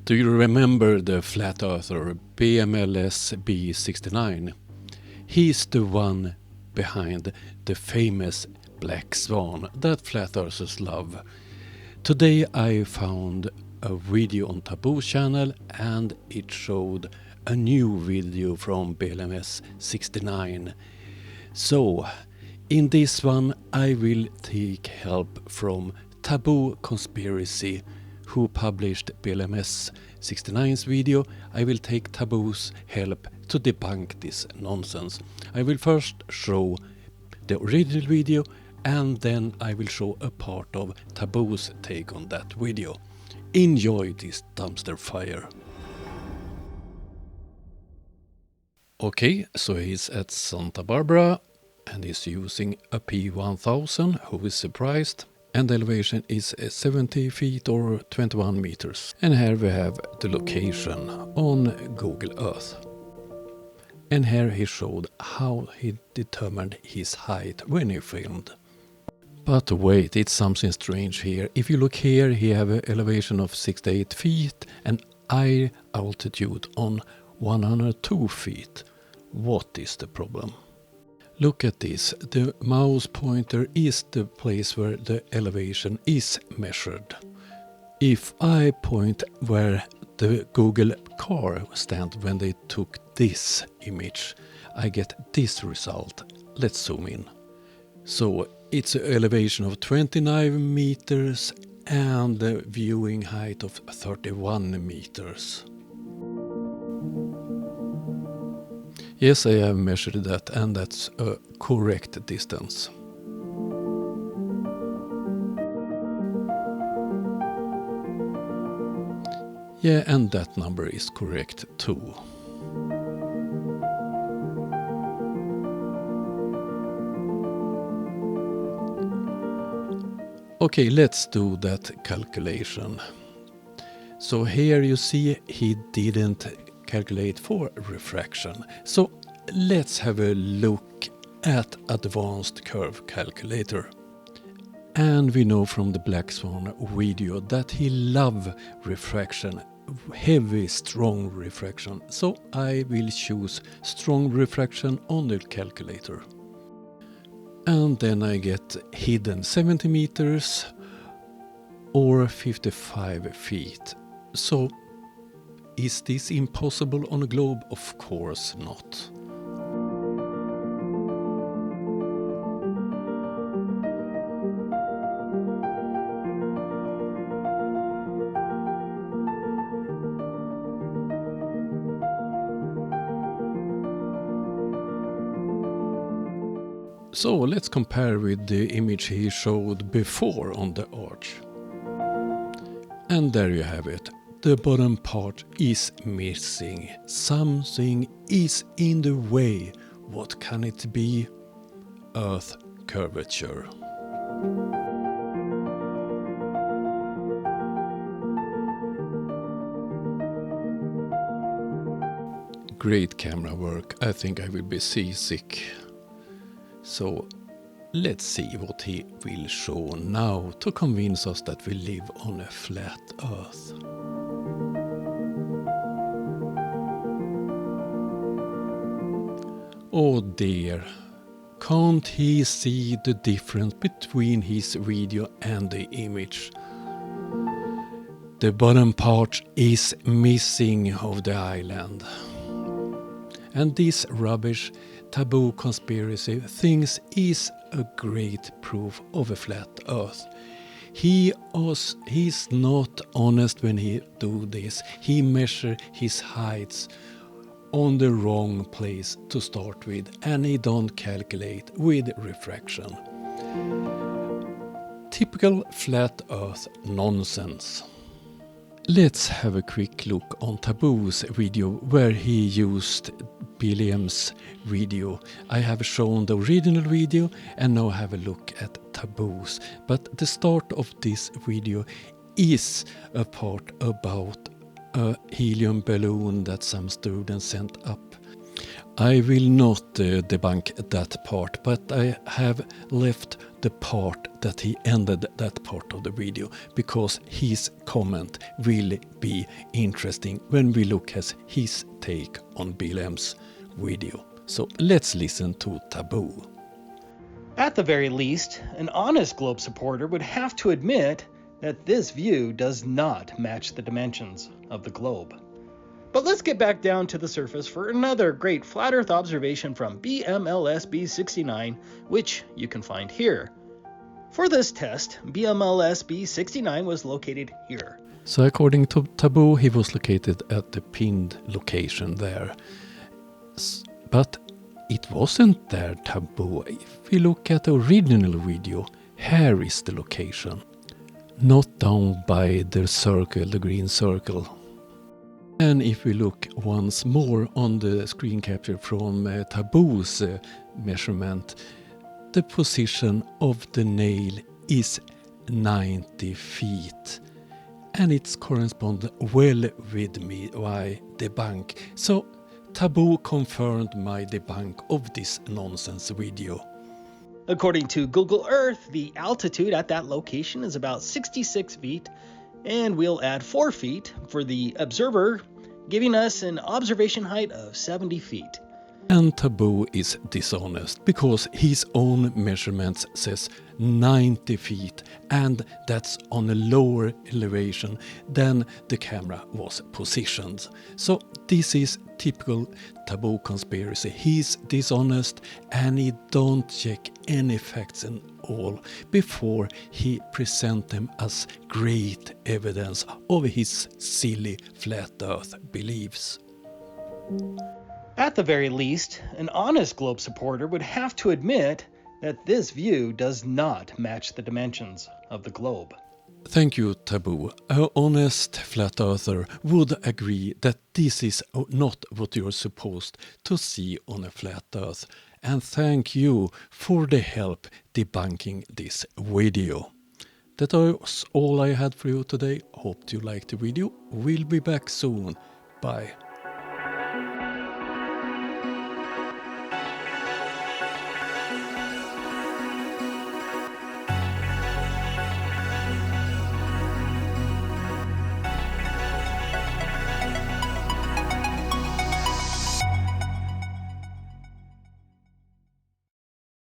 Do you remember the flat earther BMLS B69? He's the one behind the famous black swan that flat earthers love. Today I found a video on Taboo channel and it showed a new video from BMLS 69. So in this one I will take help from Taboo Conspiracy, who published BMLS 69's video. I will take Taboo's help to debunk this nonsense. I will first show the original video and then I will show a part of Taboo's take on that video. Enjoy this dumpster fire. Okay, so he's at Santa Barbara and he's using a P1000. Who is surprised? And the elevation is 70 feet or 21 meters. And here we have the location on Google Earth. And here he showed how he determined his height when he filmed. But wait, it's something strange here. If you look here, he have an elevation of 68 feet and eye altitude on 102 feet. What is the problem? Look at this. The mouse pointer is the place where the elevation is measured. If I point where the Google car stand when they took this image, I get this result. Let's zoom in. So it's an elevation of 29 meters and a viewing height of 31 meters. Yes, I have measured that and that's a correct distance. Yeah, and that number is correct too. Okay, let's do that calculation. So here you see he didn't calculate for refraction. So let's have a look at advanced curve calculator. And we know from the Black Swan video that he loves refraction, heavy, strong refraction. So I will choose strong refraction on the calculator. And then I get hidden 70 meters or 55 feet. So is this impossible on a globe? Of course not. So let's compare with the image he showed before on the arch. And there you have it. The bottom part is missing. Something is in the way. What can it be? Earth curvature. Great camera work. I think I will be seasick. So let's see what he will show now to convince us that we live on a flat Earth. Oh dear, can't he see the difference between his video and the image? The bottom part is missing of the island. And this rubbish Taboo Conspiracy thinks is a great proof of a flat Earth. He's not honest when he do this. He measure his heights on the wrong place to start with and he don't calculate with refraction. Typical flat Earth nonsense. Let's have a quick look on Taboo's video where he used William's video. I have shown the original video and now have a look at Taboo's. But the start of this video is a part about a helium balloon that some students sent up. I will not debunk that part, but I have left the part that he ended that part of the video because his comment will be interesting when we look at his take on BLM's video. So let's listen to Taboo. At the very least, an honest globe supporter would have to admit that this view does not match the dimensions of the globe. But let's get back down to the surface for another great flat Earth observation from BMLS-B69, which you can find here. For this test, BMLS-B69 was located here. So according to Taboo, he was located at the pinned location there. But it wasn't there, Taboo. If we look at the original video, here is the location. Not down by the circle, the green circle. And if we look once more on the screen capture from Taboo's measurement, the position of the nail is 90 feet. And it's corresponded well with my debunk. So Taboo confirmed my debunk of this nonsense video. According to Google Earth, the altitude at that location is about 66 feet, and we'll add 4 feet for the observer, giving us an observation height of 70 feet. And Taboo is dishonest because his own measurements says 90 feet, and that's on a lower elevation than the camera was positioned. So this is typical Taboo conspiracy. He's dishonest and he don't check any facts and all before he present them as great evidence of his silly flat earth beliefs. At the very least, an honest globe supporter would have to admit that this view does not match the dimensions of the globe. Thank you, Taboo. An honest flat earther would agree that this is not what you're supposed to see on a flat earth. And thank you for the help debunking this video. That was all I had for you today. Hope you liked the video. We'll be back soon. Bye.